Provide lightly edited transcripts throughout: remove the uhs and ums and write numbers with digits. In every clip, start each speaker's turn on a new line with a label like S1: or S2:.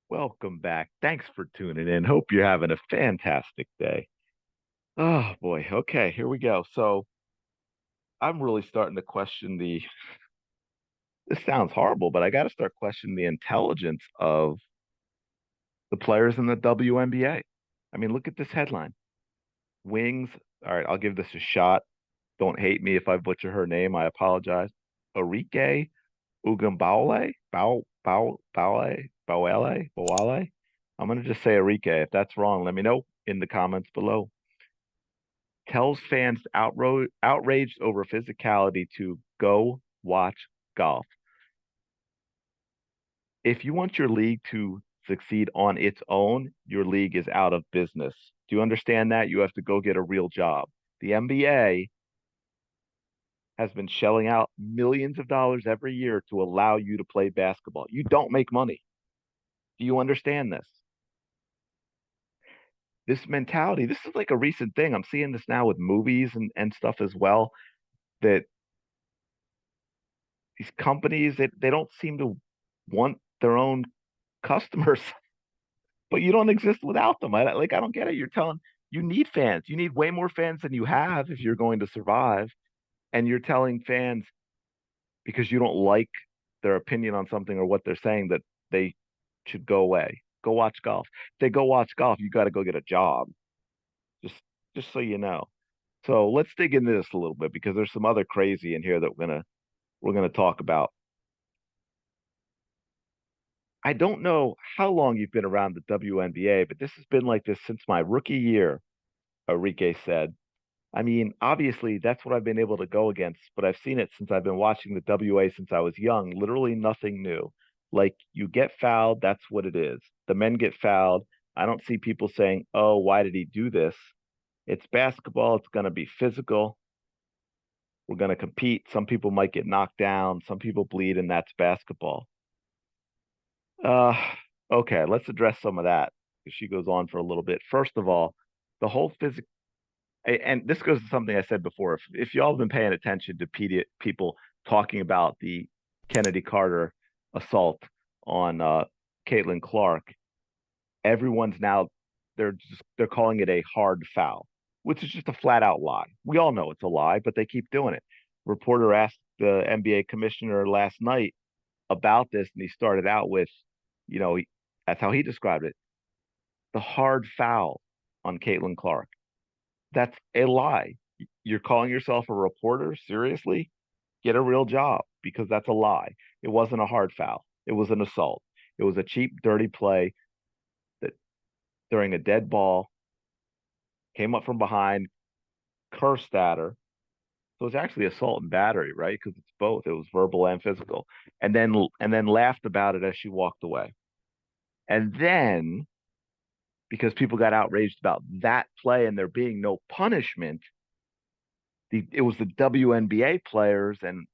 S1: Welcome back. Thanks for tuning in. Hope you're having a fantastic day. Oh boy. Okay, here we go. So I'm really starting to question this sounds horrible, but I got to start questioning the intelligence of the players in the WNBA. I mean, look at this headline. Wings. All right, I'll give this a shot. Don't hate me if I butcher her name. I apologize. Arike Ogunbowale? Bowale? I'm going to just say Arike. If that's wrong, let me know in the comments below. Tells fans outraged over physicality to go watch golf. If you want your league to succeed on its own, your league is out of business. Do you understand that? You have to go get a real job. The NBA has been shelling out millions of dollars every year to allow you to play basketball. You don't make money. Do you understand this? This mentality, this is like a recent thing. I'm seeing this now with movies and stuff as well, that these companies they don't seem to want their own customers, but you don't exist without them. I don't get it. You're telling you need fans. You need way more fans than you have if you're going to survive. And you're telling fans because you don't like their opinion on something or what they're saying that they should go away. Go watch golf. If they go watch golf, you got to go get a job. Just just so you know. So let's dig into this a little bit because there's some other crazy in here that we're gonna talk about. I don't know how long you've been around the WNBA, but this has been like this since my rookie year, Arike said. I mean, obviously, that's what I've been able to go against, but I've seen it since I've been watching the WA since I was young. Literally nothing new. Like, you get fouled, that's what it is. The men get fouled. I don't see people saying, oh, why did he do this? It's basketball. It's going to be physical. We're going to compete. Some people might get knocked down. Some people bleed, and that's basketball. Uh, okay, let's address some of that. She goes on for a little bit. First of all, the whole physical, and this goes to something I said before. If y'all have been paying attention to people talking about the Kennedy Carter assault on Caitlin Clark, everyone's now they're calling it a hard foul, which is just a flat out lie. We all know it's a lie, but they keep doing it. Reporter asked the NBA commissioner last night about this, and he started out with, you know, that's how he described it, the hard foul on Caitlin Clark. That's a lie. You're calling yourself a reporter? Seriously? Get a real job because that's a lie. It wasn't a hard foul. It was an assault. It was a cheap, dirty play that during a dead ball came up from behind, cursed at her. So it's actually assault and battery, right? Because it's both. It was verbal and physical. And then laughed about it as she walked away. And then because people got outraged about that play and there being no punishment, it was the WNBA players and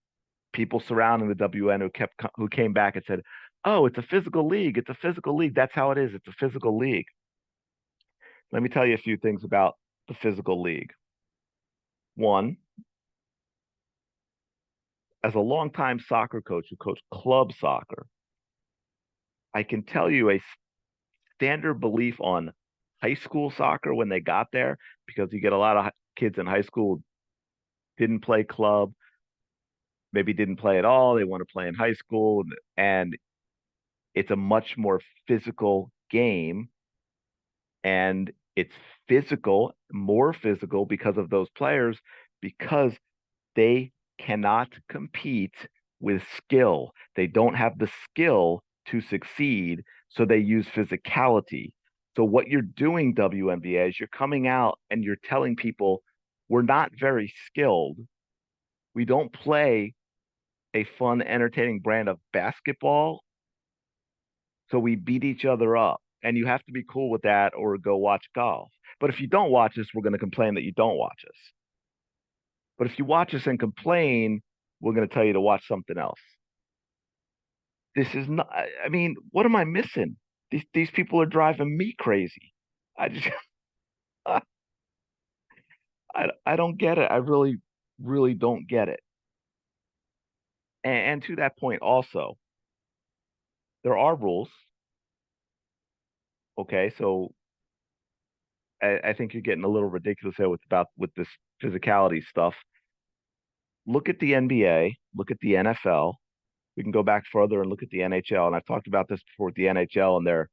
S1: people surrounding the WN who came back and said, "Oh, it's a physical league. It's a physical league. That's how it is. It's a physical league." Let me tell you a few things about the physical league. One, as a longtime soccer coach who coached club soccer, I can tell you a standard belief on high school soccer when they got there, because you get a lot of kids in high school didn't play club, maybe didn't play at all. They want to play in high school, and it's a much more physical game, and it's physical, more physical because of those players, because they cannot compete with skill. They don't have the skill to succeed, so they use physicality. So what you're doing, WNBA, is you're coming out and you're telling people we're not very skilled. We don't play a fun, entertaining brand of basketball, so we beat each other up. And you have to be cool with that or go watch golf. But if you don't watch us, we're going to complain that you don't watch us. But if you watch us and complain, we're going to tell you to watch something else. This is not, I mean, what am I missing? These people are driving me crazy. I just, I don't get it. I really, really don't get it. And to that point, also, there are rules. Okay, so I think you're getting a little ridiculous here with this physicality stuff. Look at the NBA, look at the NFL. We can go back further and look at the NHL. And I've talked about this before with the NHL, and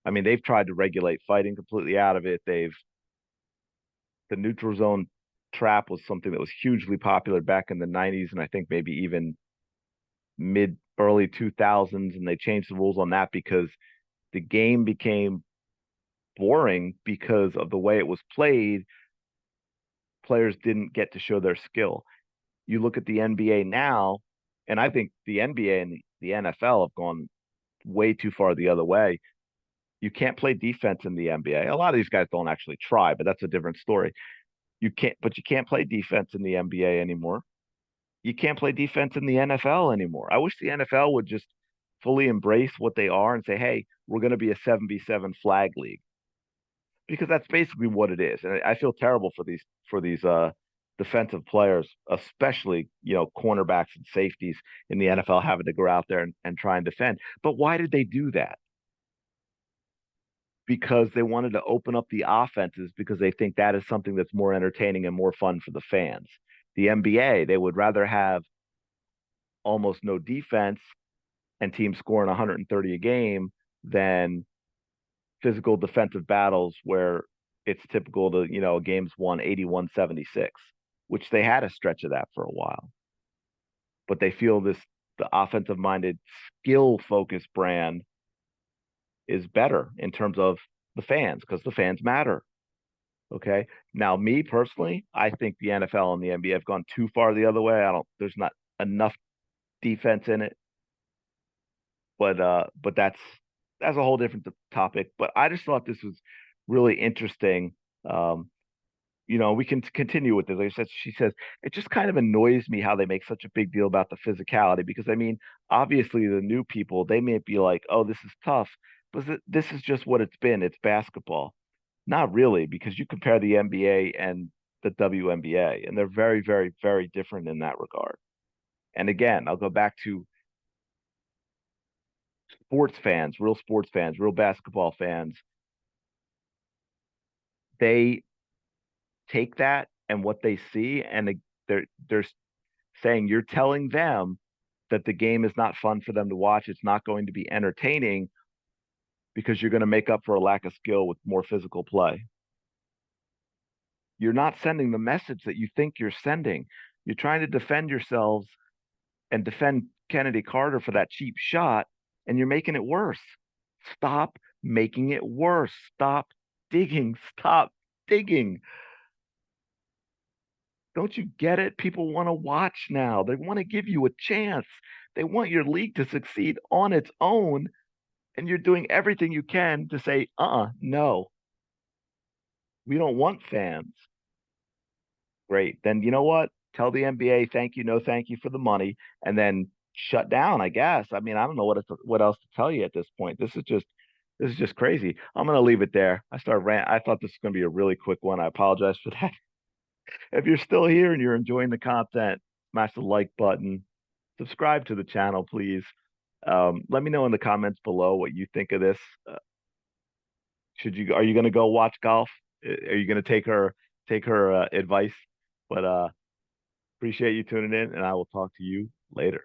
S1: I mean, they've tried to regulate fighting completely out of it. The neutral zone trap was something that was hugely popular back in the 90s, and I think maybe even mid early 2000s, and they changed the rules on that because the game became boring because of the way it was played. Players didn't get to show their skill. You look at the NBA now, and I think the NBA and the NFL have gone way too far the other way. You can't play defense in the NBA. A lot of these guys don't actually try, but that's a different story. You can't play defense in the NBA anymore. You can't play defense in the NFL anymore. I wish the NFL would just fully embrace what they are and say, "Hey, we're going to be a 7v7 flag league," because that's basically what it is. And I feel terrible for these defensive players, especially cornerbacks and safeties in the NFL having to go out there and try and defend. But why did they do that? Because they wanted to open up the offenses because they think that is something that's more entertaining and more fun for the fans. The NBA, they would rather have almost no defense and teams scoring 130 a game than physical defensive battles where it's typical to, games won 81-76, which they had a stretch of that for a while. But they feel the offensive minded, skill focused brand is better in terms of the fans because the fans matter. Okay. Now, me personally, I think the NFL and the NBA have gone too far the other way. There's not enough defense in it, but that's a whole different topic. But I just thought this was really interesting. Um, we can continue with this. Like I said, she says it just kind of annoys me how they make such a big deal about the physicality because I mean, obviously the new people they may be like, oh, this is tough, but this is just what it's been. It's basketball. Not really, because you compare the NBA and the WNBA, and they're very, very, very different in that regard. And again, I'll go back to sports fans, real basketball fans. They take that and what they see, and they're saying you're telling them that the game is not fun for them to watch. It's not going to be entertaining because you're going to make up for a lack of skill with more physical play. You're not sending the message that you think you're sending. You're trying to defend yourselves and defend Kennedy Carter for that cheap shot, and you're making it worse. Stop making it worse. Stop digging. Stop digging. Don't you get it? People want to watch now. They want to give you a chance. They want your league to succeed on its own, and you're doing everything you can to say, no, we don't want fans. Great. Then you know what? Tell the NBA thank you, no thank you for the money, and then shut down, I guess. I mean, I don't know what else to tell you at this point. This is just crazy. I'm gonna leave it there. I thought this was gonna be a really quick one. I apologize for that. If you're still here and you're enjoying the content, smash the like button, subscribe to the channel, please. Let me know in the comments below what you think of this. Are you gonna go watch golf? Are you gonna take her advice? But appreciate you tuning in, and I will talk to you later.